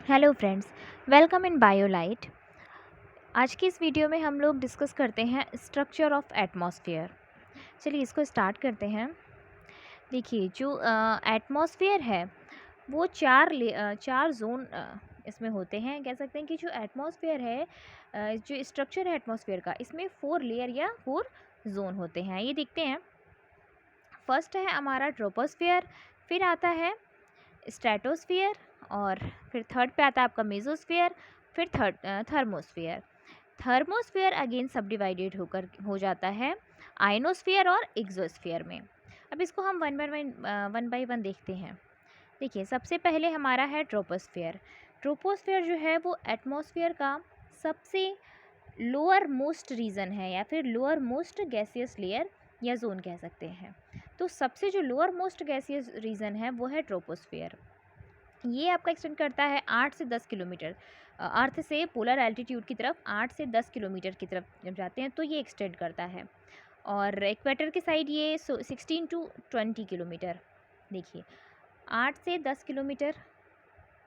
Hello friends, welcome in Biolite. आज की इस वीडियो में हम लोग डिस्कस करते हैं स्ट्रक्चर ऑफ एटमॉस्फेयर। चलिए इसको स्टार्ट करते हैं। देखिए जो एटमॉस्फेयर है वो चार जोन इसमें होते हैं। कह सकते हैं कि जो एटमॉस्फेयर है जो स्ट्रक्चर है एटमॉस्फेयर का, इसमें 4 लेयर या 4 जोन होते हैं। ये देखते हैं। फर्स्ट है हमारा ट्रोपोस्फेयर, फिर आता है स्ट्रेटोस्फियर, और फिर थर्ड पे आता है आपका मेसोस्फियर, फिर थर्मोस्फियर। थर्मोस्फियर अगेन सब डिवाइडेड होकर हो जाता है आयनोस्फियर और एक्सोस्फियर में। अब इसको हम वन बाय वन देखते हैं। देखिए सबसे पहले हमारा है ट्रोपोस्फियर। ट्रोपोस्फियर जो है वो एटमॉस्फेयर का सबसे लोअर मोस्ट रीजन है, या फिर लोअर मोस्ट गैसियस लेयर या जोन कह सकते हैं। तो सबसे जो लोअर मोस्ट गैसियस रीजन है वो है ट्रोपोस्फियर। ये आपका एक्सटेंड करता है 8 से 10 किलोमीटर। अर्थ से पोलर एल्टीट्यूड की तरफ 8 से 10 किलोमीटर की तरफ जब जाते हैं तो ये एक्सटेंड करता है, और इक्वेटर की साइड ये 16 टू 20 किलोमीटर। देखिए 8 से 10 किलोमीटर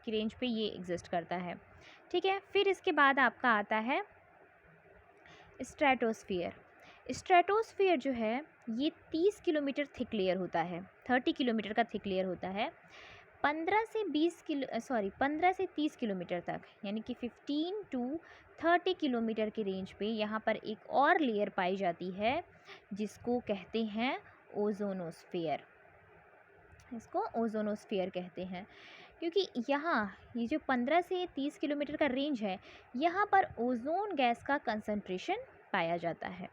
की रेंज पे ये एग्जिस्ट करता है। ठीक है, फिर इसके बाद आपका आता है स्ट्रेटोस्फियर। स्ट्रेटोस्फियर जो है ये 30 किलोमीटर थिक लेयर होता है, 30 किलोमीटर का थिक लेयर होता है। 15 से 30 किलोमीटर तक, यानी कि 15 टू 30 किलोमीटर की रेंज पे यहाँ पर एक और लेयर पाई जाती है जिसको कहते हैं ओजोनोस्फियर। इसको ओजोनोस्फियर कहते हैं क्योंकि यहाँ ये जो 15 से 30 किलोमीटर का रेंज है, यहाँ पर ओजोन गैस का कंसंट्रेशन पाया जाता है।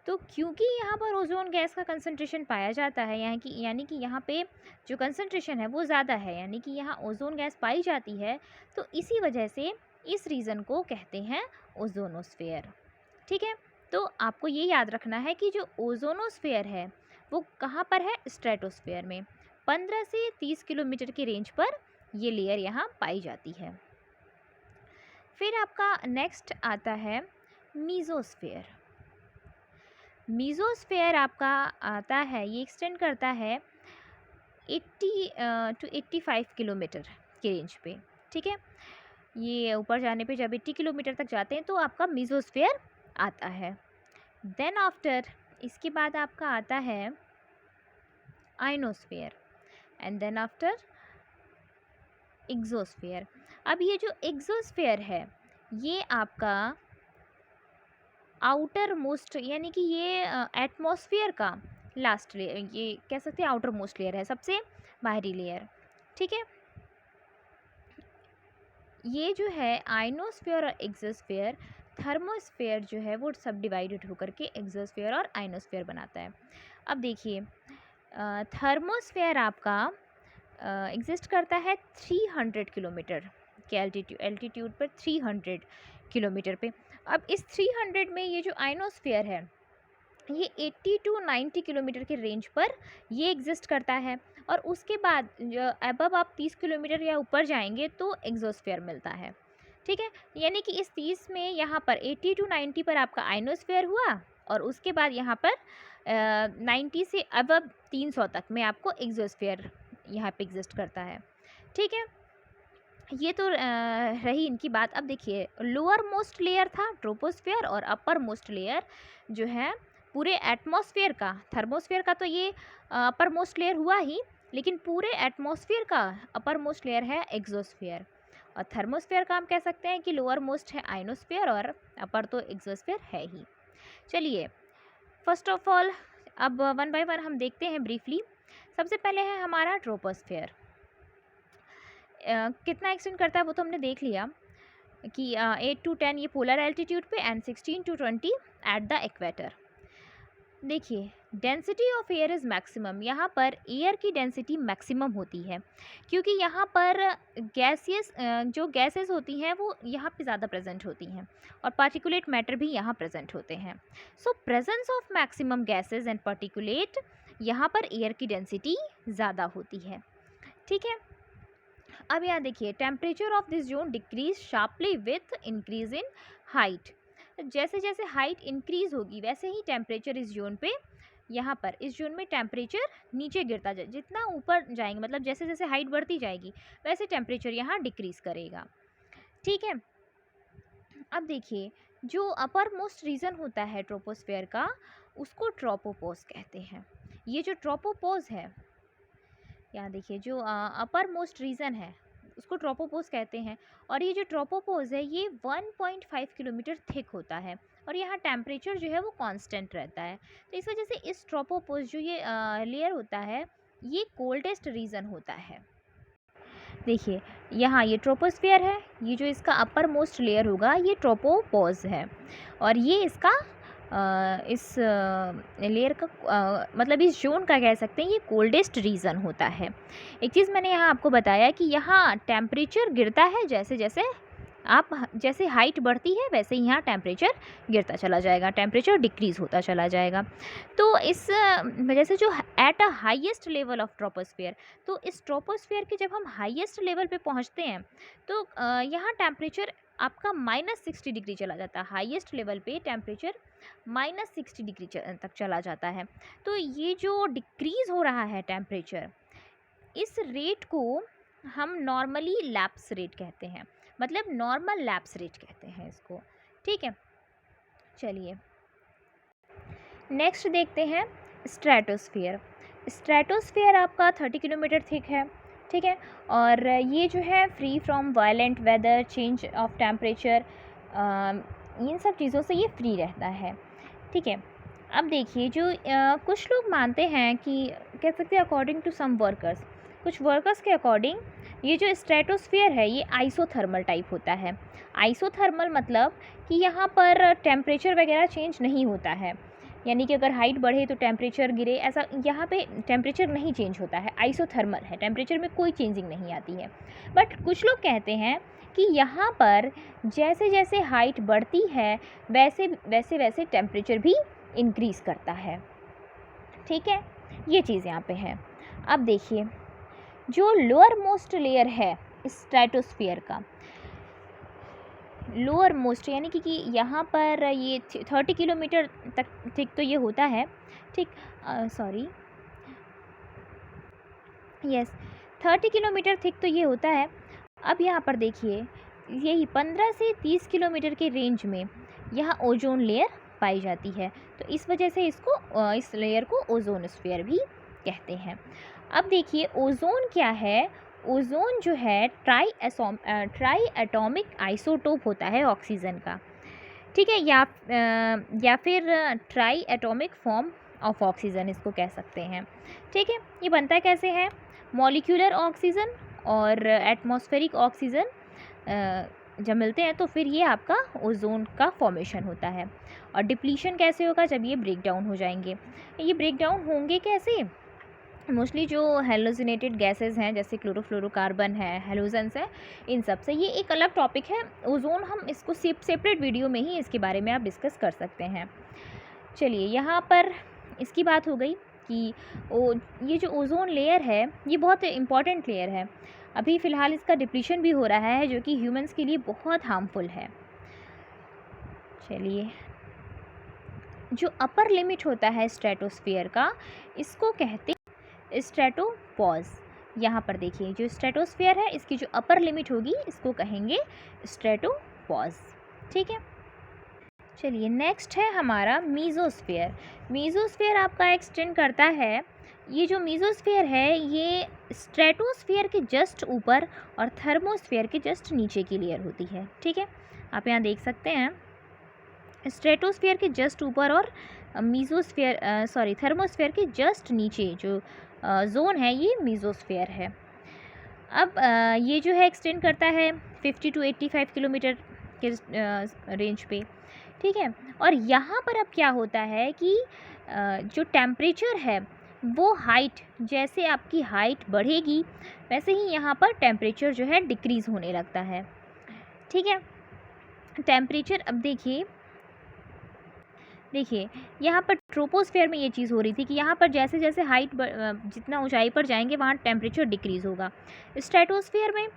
तो क्योंकि यहाँ पर ओजोन गैस का कंसंट्रेशन पाया जाता है, यानी कि यहाँ पे जो कंसंट्रेशन है वो ज़्यादा है, यानी कि यहाँ ओजोन गैस पाई जाती है, तो इसी वजह से इस रीजन को कहते हैं ओजोनोस्फेयर। ठीक है, तो आपको ये याद रखना है कि जो ओजोनोस्फेयर है वो कहाँ पर है, स्ट्रेटोस्फेयर में। 15 से 30 किलोमीटर की रेंज पर ये लेयर यहाँ पाई जाती है। फिर आपका नेक्स्ट आता है मीजोस्फेयर। मीजोस्फेयर आपका आता है, ये एक्सटेंड करता है 80 टू 85 किलोमीटर की रेंज पे। ठीक है, ये ऊपर जाने पे जब 80 किलोमीटर तक जाते हैं तो आपका मीजोस्फेयर आता है। देन आफ्टर इसके बाद आपका आता है ionosphere, and then after exosphere. अब ये जो एक्सोस्फेयर है ये आपका आउटर मोस्ट, यानी कि ये एटमॉस्फेयर का लास्ट लेयर, ये कह सकते हैं आउटर मोस्ट लेयर है, सबसे बाहरी लेयर। ठीक है, ये जो है आइनोस्फेयर और एक्सोस्फेयर, थर्मोस्फेयर जो है वो सब डिवाइडेड होकर के एक्सोस्फेयर और आइनोस्फेयर बनाता है। अब देखिए थर्मोस्फेयर आपका एग्जिस्ट करता है 300 किलोमीटर के एल्टीट्यूड पर, 300 किलोमीटर पे। अब इस 300 में ये जो आइनोस्फेयर है ये 80 टू 90 किलोमीटर के रेंज पर ये एग्जिस्ट करता है, और उसके बाद जो अबव आप 30 किलोमीटर या ऊपर जाएंगे तो एक्सोस्फेयर मिलता है। ठीक है, यानी कि इस 30 में यहाँ पर 80 टू 90 पर आपका आइनोस्फेयर हुआ, और उसके बाद यहाँ पर 90 से अबव 300 तक में आपको एक्सोस्फेयर यहाँ पे एग्जिस्ट करता है। ठीक है, ये तो रही इनकी बात। अब देखिए लोअर मोस्ट लेयर था ट्रोपोस्फेयर, और अपर मोस्ट लेयर जो है पूरे एटमॉस्फेयर का, थर्मोस्फेयर का तो ये अपर मोस्ट लेयर हुआ ही, लेकिन पूरे एटमॉस्फेयर का अपर मोस्ट लेयर है एक्सोस्फेयर, और थर्मोस्फेयर का हम कह सकते हैं कि लोअर मोस्ट है आइनोस्फेयर, और अपर तो एक्सोस्फेयर है ही। चलिए फर्स्ट ऑफ ऑल अब वन बाय वन हम देखते हैं ब्रीफली। सबसे पहले है हमारा ट्रोपोस्फेयर। कितना एक्सटेंड करता है वो तो हमने देख लिया कि 8 टू 10 ये पोलर एल्टीट्यूड पे, and 16 to 20 at the equator. देखिए density of air is maximum, यहाँ पर एयर की डेंसिटी मैक्सिमम होती है क्योंकि यहाँ पर गैसियस जो गैसेस होती हैं वो यहाँ पे ज़्यादा प्रेजेंट होती हैं, और पार्टिकुलेट मैटर भी यहाँ प्रेजेंट होते हैं। So presence of maximum gases and particulate, यहाँ पर एयर की डेंसिटी ज़्यादा होती है। ठीक है, अब यहाँ देखिए temperature of this zone decrease sharply with increase in height. जैसे जैसे हाइट इंक्रीज होगी वैसे ही टेम्परेचर इस जोन पे यहाँ पर इस जोन में टेम्परेचर नीचे गिरता जाए, जितना ऊपर जाएंगे मतलब जैसे जैसे हाइट बढ़ती जाएगी वैसे टेम्परेचर यहाँ डिक्रीज़ करेगा। ठीक है। अब देखिए जो अपर मोस्ट रीजन होता है ट्रोपोस्फेयर का, उसको ट्रोपोपॉज कहते हैं। ये जो ट्रोपोपॉज है, यहाँ देखिए जो अपर मोस्ट रीजन है उसको ट्रोपोपॉज कहते हैं। और ये जो ट्रोपोपॉज है ये 1.5 किलोमीटर थिक होता है और यहाँ टेम्परेचर जो है वो कांस्टेंट रहता है। तो इस वजह से इस ट्रोपोपॉज जो ये लेयर होता है ये कोल्डेस्ट रीजन होता है। देखिए यहाँ ये ट्रोपोस्फियर है, ये जो इसका अपर मोस्ट लेयर होगा ये ट्रोपोपॉज है और ये इसका इस लेयर का मतलब इस जोन का कह सकते हैं ये कोल्डेस्ट रीजन होता है। एक चीज़ मैंने यहाँ आपको बताया कि यहाँ टेम्परेचर गिरता है, जैसे जैसे आप जैसे हाइट बढ़ती है वैसे ही यहाँ टेम्परेचर गिरता चला जाएगा, टेम्परेचर डिक्रीज़ होता चला जाएगा। तो इस वजह से जो at a highest level of troposphere, तो इस ट्रोपोस्फियर के जब हम हाईएस्ट लेवल पे पहुँचते हैं तो यहाँ टेम्परेचर आपका -60 डिग्री चला जाता है। हाईएस्ट लेवल पे टेम्परेचर -60 डिग्री तक चला जाता है। तो ये जो डिक्रीज़ हो रहा है टेम्परेचर, इस रेट को हम नॉर्मली लैप्स रेट कहते हैं, मतलब नॉर्मल लैप्स रेट कहते हैं इसको। ठीक है, चलिए नेक्स्ट देखते हैं स्ट्रेटोस्फियर। स्ट्रेटोस्फियर आपका 30 किलोमीटर थिक है। ठीक है, और ये जो है free from violent weather, change of temperature, इन सब चीज़ों से ये फ्री रहता है। ठीक है, अब देखिए जो कुछ लोग मानते हैं कि कह सकते हैं अकॉर्डिंग टू सम वर्कर्स, कुछ वर्कर्स के अकॉर्डिंग ये जो स्ट्रेटोस्फियर है ये आइसोथर्मल टाइप होता है। आइसोथर्मल मतलब कि यहाँ पर टेम्परेचर वगैरह चेंज नहीं होता है, यानी कि अगर हाइट बढ़े तो टेम्परेचर गिरे, ऐसा यहाँ पे टेम्परेचर नहीं चेंज होता है, आइसोथर्मल है, टेम्परेचर में कोई चेंजिंग नहीं आती है। बट कुछ लोग कहते हैं कि यहाँ पर जैसे जैसे हाइट बढ़ती है वैसे वैसे वैसे टेम्परेचर भी इंक्रीज़ करता है। ठीक है, ये चीज़ यहाँ पे है। अब देखिए जो लोअर मोस्ट लेयर है स्ट्रेटोस्फियर का, लोअर मोस्ट यानी कि यहाँ पर ये 30 किलोमीटर तक ठीक तो ये होता है। ठीक, सॉरी, यस 30 किलोमीटर थिक तो ये होता है। अब यहाँ पर देखिए यही 15 से 30 किलोमीटर के रेंज में यहाँ ओजोन लेयर पाई जाती है, तो इस वजह से इसको इस लेयर को ओजोनस्फीयर भी कहते हैं। अब देखिए ओजोन क्या है, ओजोन जो है ट्राई एटॉमिक आइसोटोप होता है ऑक्सीजन का। ठीक है, या फिर try atomic form of oxygen इसको कह सकते हैं। ठीक है, ये बनता कैसे है, मॉलिक्यूलर ऑक्सीजन और एटमॉस्फेरिक ऑक्सीजन जब मिलते हैं तो फिर ये आपका ओजोन का फॉर्मेशन होता है। और डिप्लीशन कैसे होगा, जब ये ब्रेक डाउन हो जाएंगे। ये ब्रेक डाउन होंगे कैसे, मोस्टली जो हेलोजिनेटेड गैसेस हैं जैसे क्लोरोफ्लोरोकार्बन है, हेलोजन्स है, इन सब से। ये एक अलग टॉपिक है ओजोन, हम इसको सेपरेट वीडियो में ही इसके बारे में आप डिस्कस कर सकते हैं। चलिए यहाँ पर इसकी बात हो गई कि ये जो ओजोन लेयर है ये बहुत इम्पॉर्टेंट लेयर है। अभी फ़िलहाल इसका डिप्लीशन भी हो रहा है जो कि ह्यूमंस के लिए बहुत हार्मफुल है। चलिए जो अपर लिमिट होता है स्ट्रेटोस्फियर का, इसको कहते हैं स्ट्रेटोपॉज। यहाँ पर देखिए जो स्ट्रेटोस्फियर है इसकी जो अपर लिमिट होगी इसको कहेंगे स्ट्रेटोपॉज। ठीक है, चलिए नेक्स्ट है हमारा मीज़ोस्फीयर। मीज़ोस्फीयर आपका एक्सटेंड करता है, ये जो मीज़ोस्फीयर है ये स्ट्रेटोस्फीयर के जस्ट ऊपर और थर्मोस्फीयर के जस्ट नीचे की लेयर होती है। ठीक है, आप यहाँ देख सकते हैं स्ट्रेटोस्फीयर के जस्ट ऊपर और थर्मोस्फीयर के जस्ट नीचे जो जोन है ये मीज़ोस्फीयर है। अब ये जो है एक्सटेंड करता है 50 to 85 किलोमीटर के रेंज पे। ठीक है, और यहाँ पर अब क्या होता है कि जो टेम्परेचर है वो हाइट, जैसे आपकी हाइट बढ़ेगी वैसे ही यहाँ पर टेम्परेचर जो है डिक्रीज़ होने लगता है। ठीक है, टेम्परेचर अब देखिए यहाँ पर ट्रोपोस्फेयर में ये चीज़ हो रही थी कि यहाँ पर जैसे जैसे हाइट जितना ऊंचाई पर जाएंगे वहाँ टेम्परेचर डिक्रीज़ होगा। स्ट्रेटोस्फेयर में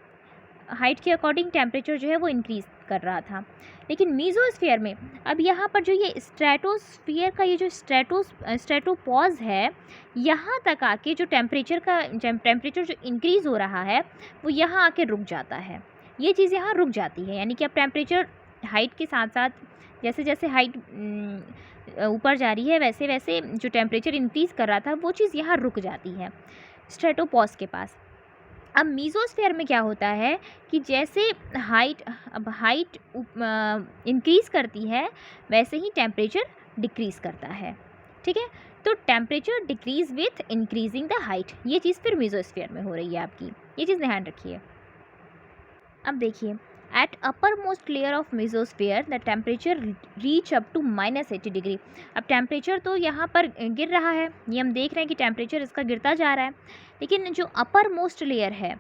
हाइट के अकॉर्डिंग टेम्परेचर जो है वो इंक्रीज़ कर रहा था। लेकिन मीज़ोस्फीयर में अब यहाँ पर जो ये स्ट्रेटोस्फीयर का ये जो स्ट्रेटोपॉज है, यहाँ तक आके जो टेम्परेचर जो इंक्रीज़ हो रहा है वो यहाँ आके रुक जाता है। ये चीज़ यहाँ रुक जाती है, यानी कि अब टेम्परेचर हाइट के साथ साथ जैसे जैसे हाइट ऊपर जा रही है वैसे वैसे जो टेम्परेचर इंक्रीज़ कर रहा था वो चीज़ यहाँ रुक जाती है स्ट्रेटोपॉज के पास। अब मीज़ोस्फीयर में क्या होता है कि जैसे हाइट इंक्रीज़ करती है वैसे ही टेम्परेचर डिक्रीज़ करता है। ठीक है, तो temperature decrease with increasing the height, ये चीज़ फिर मीज़ोस्फीयर में हो रही है आपकी, ये चीज़ ध्यान रखिए। अब देखिए, at upper most layer of mesosphere the temperature reach up to -80 degree. अब टेम्परेचर तो यहाँ पर गिर रहा है, ये हम देख रहे हैं कि टेम्परेचर इसका गिरता जा रहा है, लेकिन जो अपर मोस्ट लेयर है,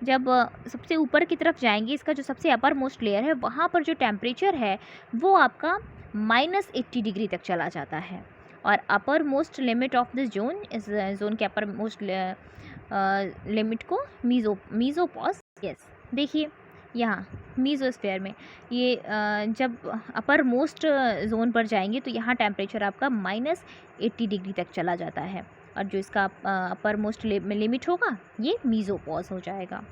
जब सबसे ऊपर की तरफ जाएंगे, इसका जो सबसे अपर मोस्ट लेयर है वहाँ पर जो टेम्परेचर है वो आपका -80 डिग्री तक चला जाता है। और upper most limit of this zone, इस जोन के अपर मोस्ट लिमिट को मीज़ोपॉज, यस देखिए यहाँ मीज़ोस्फीयर में ये जब अपर मोस्ट जोन पर जाएंगे तो यहाँ टेम्परेचर आपका -80 डिग्री तक चला जाता है, और जो इसका अपर मोस्ट लिमिट होगा ये मीज़ोपॉज हो जाएगा।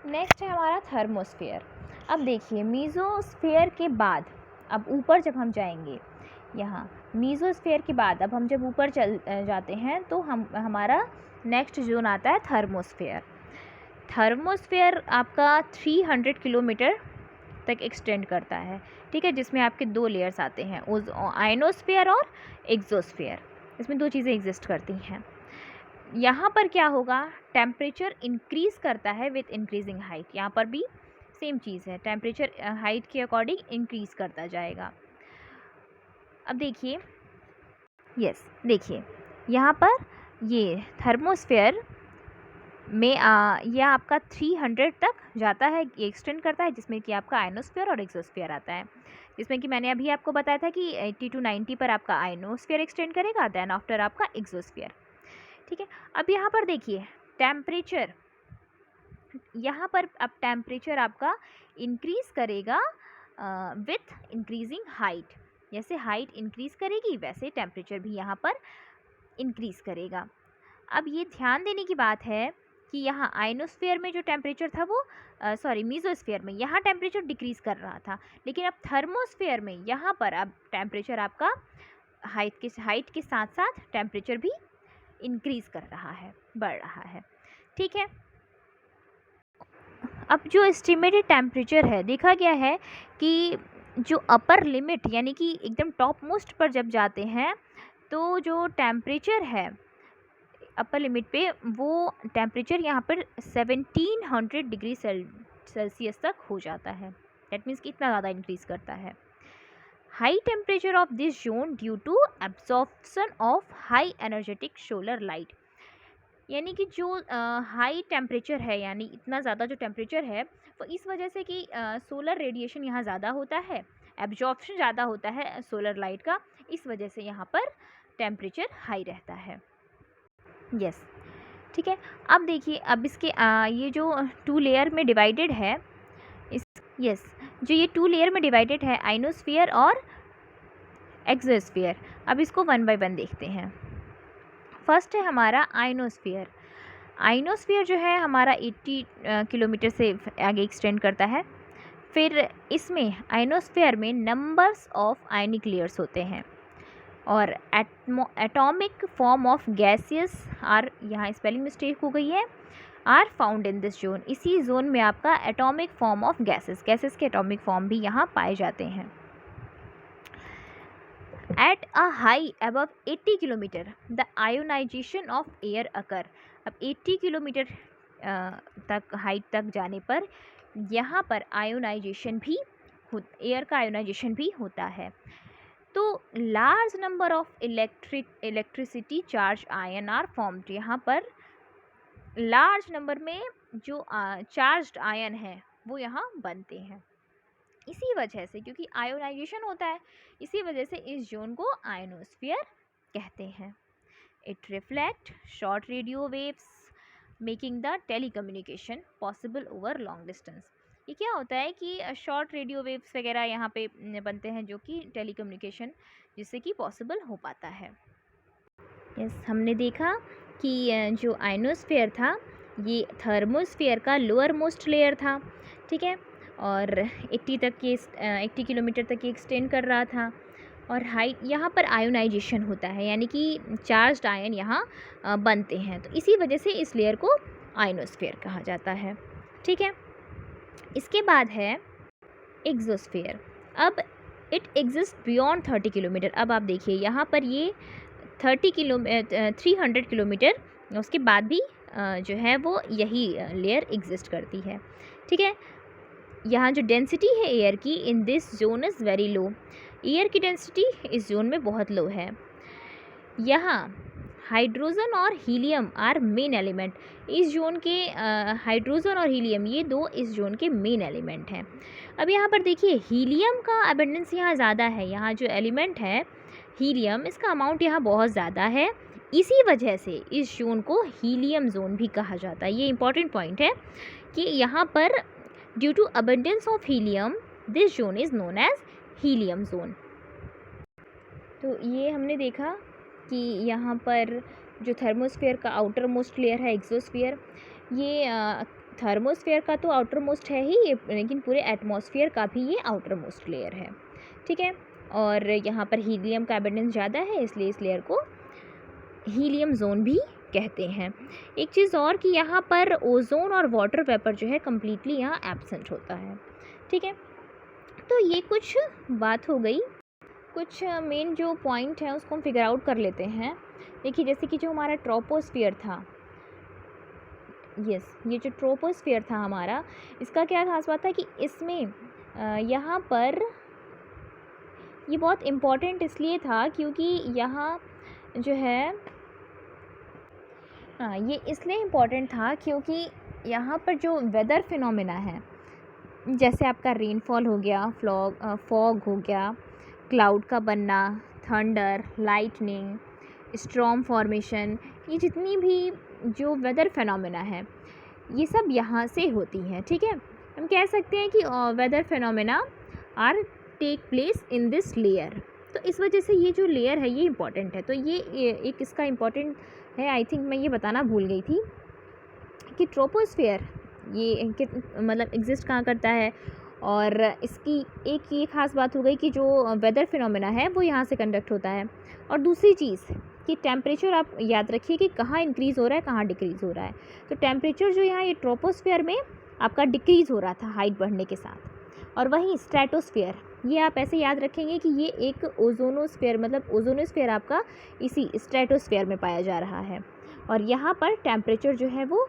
नेक्स्ट है हमारा थर्मोस्फीयर। अब देखिए, मीज़ोस्फीयर के बाद अब ऊपर जब हम जाएंगे, यहाँ मीज़ोस्फीयर के बाद अब हम जब ऊपर चल जाते हैं तो हमारा नेक्स्ट जोन आता है थर्मोस्फीयर। थर्मोस्फीयर आपका 300 किलोमीटर तक एक्सटेंड करता है। ठीक है, जिसमें आपके 2 लेयर्स आते हैं, आयनोस्फीयर और एक्सोस्फीयर। इसमें 2 चीज़ें एग्जिस्ट करती हैं। यहाँ पर क्या होगा, टेम्परेचर इंक्रीज़ करता है विथ इंक्रीजिंग हाइट। यहाँ पर भी सेम चीज़ है, टेम्परेचर हाइट के अकॉर्डिंग इंक्रीज़ करता जाएगा। अब देखिए, यस देखिए यहाँ पर ये थर्मोस्फीयर में यह आपका 300 तक जाता है, एक्सटेंड करता है, जिसमें कि आपका आयनोस्फीयर और एक्सोस्फीयर आता है। जिसमें कि मैंने अभी आपको बताया था कि 80 to 90 पर आपका आयनोस्फीयर एक्सटेंड करेगा, देन आफ्टर आपका एक्सोस्फीयर। ठीक है, अब यहाँ पर देखिए टेम्परेचर, यहाँ पर अब टेम्परेचर आपका इंक्रीज़ करेगा विथ इंक्रीजिंग हाइट। जैसे हाइट इंक्रीज़ करेगी वैसे टेम्परेचर भी यहाँ पर इंक्रीज़ करेगा। अब ये ध्यान देने की बात है कि यहाँ आयनोस्फीयर में जो टेम्परेचर था वो मीज़ोस्फीयर में यहाँ टेम्परेचर डिक्रीज़ कर रहा था, लेकिन अब थर्मोस्फीयर में यहाँ पर अब टेम्परेचर आपका हाइट के साथ साथ टेम्परेचर भी इंक्रीज़ कर रहा है, बढ़ रहा है। ठीक है, अब जो एस्टिमेटेड टेम्परेचर है, देखा गया है कि जो अपर लिमिट यानी कि एकदम टॉप मोस्ट पर जब जाते हैं तो जो टेम्परेचर है अपर लिमिट पे, वो टेम्परेचर यहाँ पर 1700 डिग्री सेल्सियस तक हो जाता है। दैट मीन्स कि इतना ज़्यादा इंक्रीज़ करता है। High temperature of this zone due to absorption of high energetic solar light, यानी कि जो हाई टेम्परेचर है, यानी इतना ज़्यादा जो टेम्परेचर है वो इस वजह से कि सोलर रेडिएशन यहाँ ज़्यादा होता है, एब्जॉर्प्शन ज़्यादा होता है सोलर लाइट का, इस वजह से यहाँ पर टेम्परेचर हाई रहता है। यस ठीक है, अब देखिए, अब इसके ये जो 2 लेयर में डिवाइडेड है, जो ये 2 लेयर में डिवाइडेड है, आयनोस्फीयर और एक्सोस्फीयर। अब इसको 1 by 1 देखते हैं। फर्स्ट है हमारा आयनोस्फीयर। आयनोस्फीयर जो है हमारा 80 किलोमीटर से आगे एक्सटेंड करता है। फिर इसमें आयनोस्फीयर में नंबर्स ऑफ आयनिक लेयर्स होते हैं, और atomic form of gases are, यहाँ स्पेलिंग मिस्टेक हो गई है, are found in this zone. इसी जोन में आपका एटॉमिक फॉर्म ऑफ गैसेस के एटॉमिक फॉर्म भी यहाँ पाए जाते हैं। At a high above 80 kilometre the ionisation of air occur. अब 80 किलोमीटर तक हाइट तक जाने पर यहाँ पर आयोनाइजेशन भी एयर का आयोनाइजेशन भी होता है। तो large number of electricity charge ion are formed. यहाँ पर लार्ज नंबर में जो चार्ज्ड आयन है वो यहाँ बनते हैं, इसी वजह से, क्योंकि आयोनाइजेशन होता है, इसी वजह से इस जोन को आयनोस्फीयर कहते हैं। It reflect short radio waves making the telecommunication possible over long distance. ये क्या होता है कि शॉर्ट रेडियो वेव्स वगैरह यहाँ पे बनते हैं, जो कि टेलीकम्युनिकेशन जिससे कि पॉसिबल हो पाता है। यस, हमने देखा कि जो आयनोस्फेयर था ये थर्मोस्फेयर का लोअर मोस्ट लेयर था, ठीक है, और 80 किलोमीटर तक ये एक्सटेंड कर रहा था। और हाइट यहाँ पर आयोनाइजेशन होता है, यानी कि चार्ज्ड आयन यहाँ बनते हैं, तो इसी वजह से इस लेयर को आयनोस्फेयर कहा जाता है, ठीक है। इसके बाद है एक्सोस्फेयर। अब इट एग्जिस्ट बियॉन्ड 30 किलोमीटर। अब आप देखिए यहाँ पर ये 300 किलोमीटर उसके बाद भी जो है वो यही लेयर एग्जिस्ट करती है, ठीक है। यहाँ जो डेंसिटी है एयर की इन this zone is very low. Air की डेंसिटी इस जोन में बहुत लो है। यहाँ हाइड्रोजन और हीलियम आर मेन एलिमेंट। इस जोन के हाइड्रोजन और हीलियम ये दो इस जोन के मेन एलिमेंट हैं। अब यहाँ पर देखिए हीलियम का अबंडेंस यहाँ ज़्यादा है। यहाँ जो एलिमेंट है हीलियम, इसका अमाउंट यहाँ बहुत ज़्यादा है, इसी वजह से इस जोन को हीलियम जोन भी कहा जाता है। ये इंपॉर्टेंट पॉइंट है कि यहाँ पर due to abundance of helium this zone is known as helium zone. तो ये हमने देखा कि यहाँ पर जो थर्मोस्फेयर का आउटर मोस्ट लेयर है एक्सोस्फेयर, ये थर्मोस्फेयर का तो आउटर मोस्ट है ही, लेकिन पूरे एटमॉस्फेयर का भी ये आउटर मोस्ट लेयर है, ठीक है। और यहाँ पर हीलियम का एबंडेंस ज़्यादा है, इसलिए इस लेयर को हीलियम जोन भी कहते हैं। एक चीज़ और कि यहाँ पर ओजोन और वाटर वेपर जो है कम्प्लीटली यहाँ एब्सेंट होता है, ठीक है। तो ये कुछ बात हो गई, कुछ मेन जो पॉइंट है उसको हम फिगर आउट कर लेते हैं। देखिए जैसे कि जो हमारा ट्रोपोस्फियर था, यस, ये जो ट्रोपोस्फियर था हमारा, इसका क्या खास बात है कि इसमें यहाँ पर ये बहुत इम्पॉर्टेंट इसलिए था क्योंकि यहाँ जो है ये इसलिए इम्पॉर्टेंट था क्योंकि यहाँ पर जो वेदर फिनोमेना है, जैसे आपका रेनफॉल हो गया, फॉग हो गया, क्लाउड का बनना, थंडर, लाइटनिंग, स्टॉर्म फॉर्मेशन, ये जितनी भी जो वेदर फिनोमेना है ये सब यहाँ से होती हैं, ठीक है। हम कह सकते हैं कि weather phenomena are take place in this layer. तो इस वजह से ये जो लेयर है ये इम्पॉर्टेंट है। तो ये एक इसका इम्पॉर्टेंट है। आई थिंक मैं ये बताना भूल गई थी कि ट्रोपोस्फेयर ये मतलब एग्जिस्ट कहाँ करता है, और इसकी एक ये ख़ास बात हो गई कि जो वेदर फिनोमेना है वो यहाँ से कंडक्ट होता है। और दूसरी चीज़ कि टेम्परेचर आप याद रखिए कि कहाँ इंक्रीज़ हो रहा है, कहाँ डिक्रीज़ हो रहा है। तो टेम्परेचर जो यहाँ ये ट्रोपोस्फेयर में आपका डिक्रीज़ हो रहा था हाइट बढ़ने के साथ, और वहीं स्ट्रेटोस्फेयर, ये आप ऐसे याद रखेंगे कि ये एक ओजोनोस्फेयर, मतलब ओजोनोस्फेयर आपका इसी स्ट्रेटोस्फेयर में पाया जा रहा है, और यहाँ पर टेम्परेचर जो है वो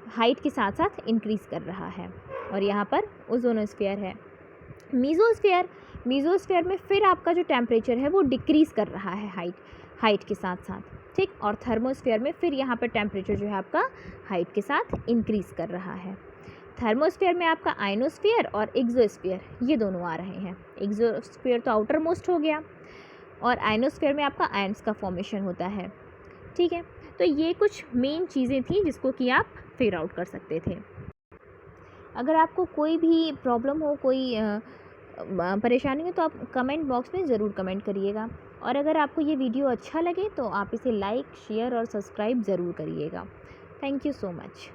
हाइट के साथ साथ इंक्रीज़ कर रहा है, और यहाँ पर ओजोनोस्फेयर है। मीज़ोस्फेयर में फिर आपका जो टेम्परेचर है वो डिक्रीज़ कर रहा है हाइट के साथ साथ, ठीक। और थर्मोस्फेयर में फिर यहाँ पर टेम्परेचर जो है आपका हाइट के साथ इंक्रीज़ कर रहा है। थर्मोस्फेयर में आपका आयनोस्फेयर और एक्सोस्फेयर ये दोनों आ रहे हैं। एक्सोस्फेयर तो आउटर मोस्ट हो गया, और आयनोस्फेयर में आपका आयन्स का फॉर्मेशन होता है, ठीक है। तो ये कुछ मेन चीज़ें थी जिसको कि आप फिगर आउट कर सकते थे। अगर आपको कोई भी प्रॉब्लम हो, कोई परेशानी हो, तो आप कमेंट बॉक्स में ज़रूर कमेंट करिएगा। और अगर आपको ये वीडियो अच्छा लगे तो आप इसे लाइक, शेयर और सब्सक्राइब ज़रूर करिएगा। Thank you so much.